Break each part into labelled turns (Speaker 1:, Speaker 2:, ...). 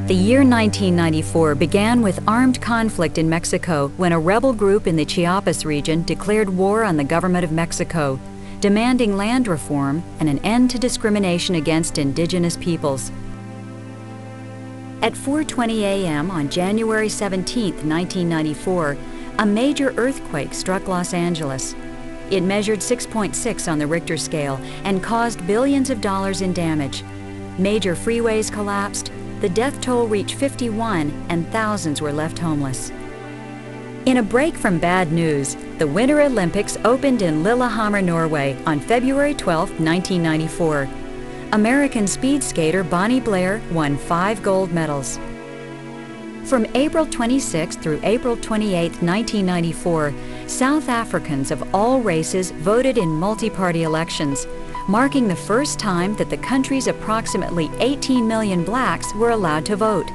Speaker 1: The year 1994 began with armed conflict in Mexico when a rebel group in the Chiapas region declared war on the government of Mexico, demanding land reform and an end to discrimination against indigenous peoples. At 4:20 a.m. on January 17, 1994, a major earthquake struck Los Angeles. It measured 6.6 on the Richter scale and caused billions of dollars in damage. Major freeways collapsed, the death toll reached 51, and thousands were left homeless. In a break from bad news, the Winter Olympics opened in Lillehammer, Norway on February 12, 1994. American speed skater Bonnie Blair won 5 gold medals. From April 26 through April 28, 1994, South Africans of all races voted in multi-party elections, marking the first time that the country's approximately 18 million blacks were allowed to vote.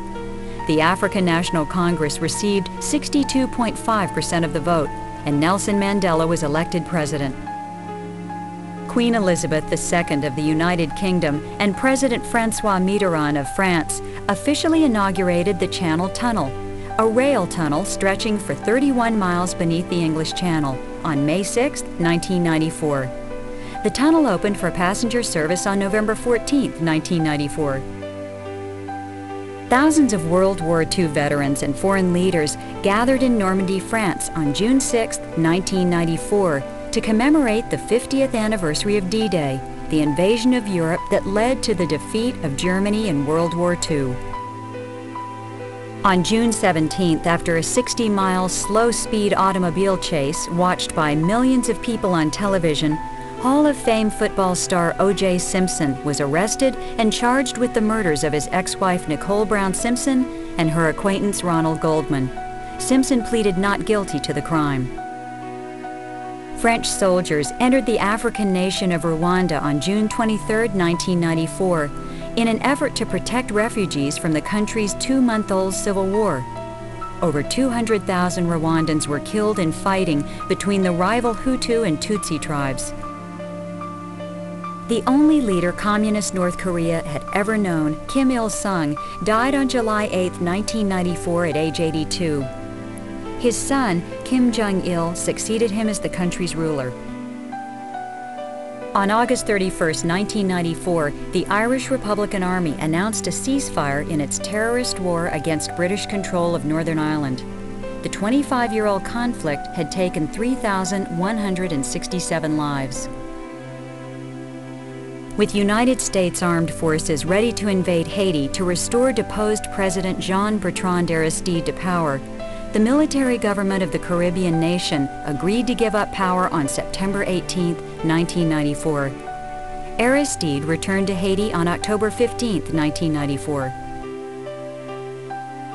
Speaker 1: The African National Congress received 62.5% of the vote, and Nelson Mandela was elected president. Queen Elizabeth II of the United Kingdom and President François Mitterrand of France officially inaugurated the Channel Tunnel, a rail tunnel stretching for 31 miles beneath the English Channel, on May 6, 1994. The tunnel opened for passenger service on November 14, 1994. Thousands of World War II veterans and foreign leaders gathered in Normandy, France on June 6, 1994, to commemorate the 50th anniversary of D-Day, the invasion of Europe that led to the defeat of Germany in World War II. On June 17th, after a 60-mile slow-speed automobile chase watched by millions of people on television, Hall of Fame football star O.J. Simpson was arrested and charged with the murders of his ex-wife Nicole Brown Simpson and her acquaintance Ronald Goldman. Simpson pleaded not guilty to the crime. French soldiers entered the African nation of Rwanda on June 23, 1994, in an effort to protect refugees from the country's 2-month-old civil war. Over 200,000 Rwandans were killed in fighting between the rival Hutu and Tutsi tribes. The only leader Communist North Korea had ever known, Kim Il-sung, died on July 8, 1994 at age 82. His son, Kim Jong-il, succeeded him as the country's ruler. On August 31, 1994, the Irish Republican Army announced a ceasefire in its terrorist war against British control of Northern Ireland. The 25-year-old conflict had taken 3,167 lives. With United States armed forces ready to invade Haiti to restore deposed President Jean-Bertrand Aristide to power, the military government of the Caribbean nation agreed to give up power on September 18, 1994. Aristide returned to Haiti on October 15, 1994.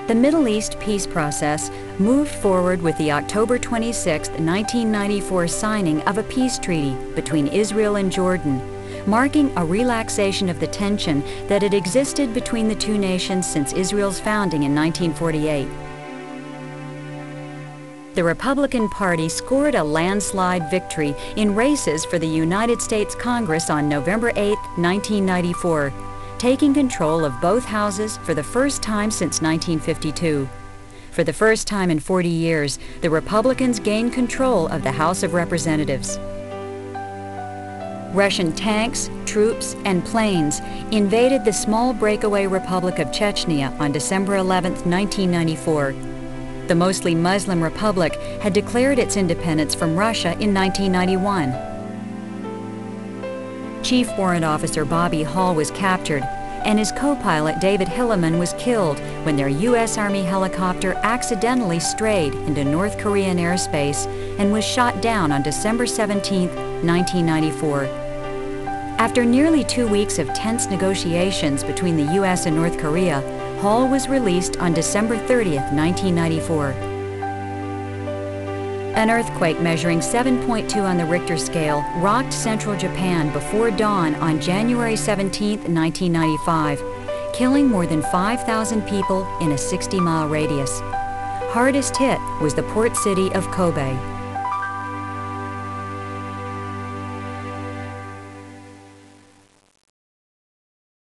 Speaker 1: The Middle East peace process moved forward with the October 26, 1994 signing of a peace treaty between Israel and Jordan, marking a relaxation of the tension that had existed between the two nations since Israel's founding in 1948. The Republican Party scored a landslide victory in races for the United States Congress on November 8, 1994, taking control of both houses for the first time since 1952. For the first time in 40 years, the Republicans gained control of the House of Representatives. Russian tanks, troops, and planes invaded the small breakaway Republic of Chechnya on December 11, 1994. The mostly Muslim republic had declared its independence from Russia in 1991. Chief Warrant Officer Bobby Hall was captured, and his co-pilot David Hilleman was killed when their U.S. Army helicopter accidentally strayed into North Korean airspace and was shot down on December 17, 1994. After nearly 2 weeks of tense negotiations between the U.S. and North Korea, Hall was released on December 30, 1994. An earthquake measuring 7.2 on the Richter scale rocked central Japan before dawn on January 17, 1995, killing more than 5,000 people in a 60-mile radius. Hardest hit was the port city of Kobe.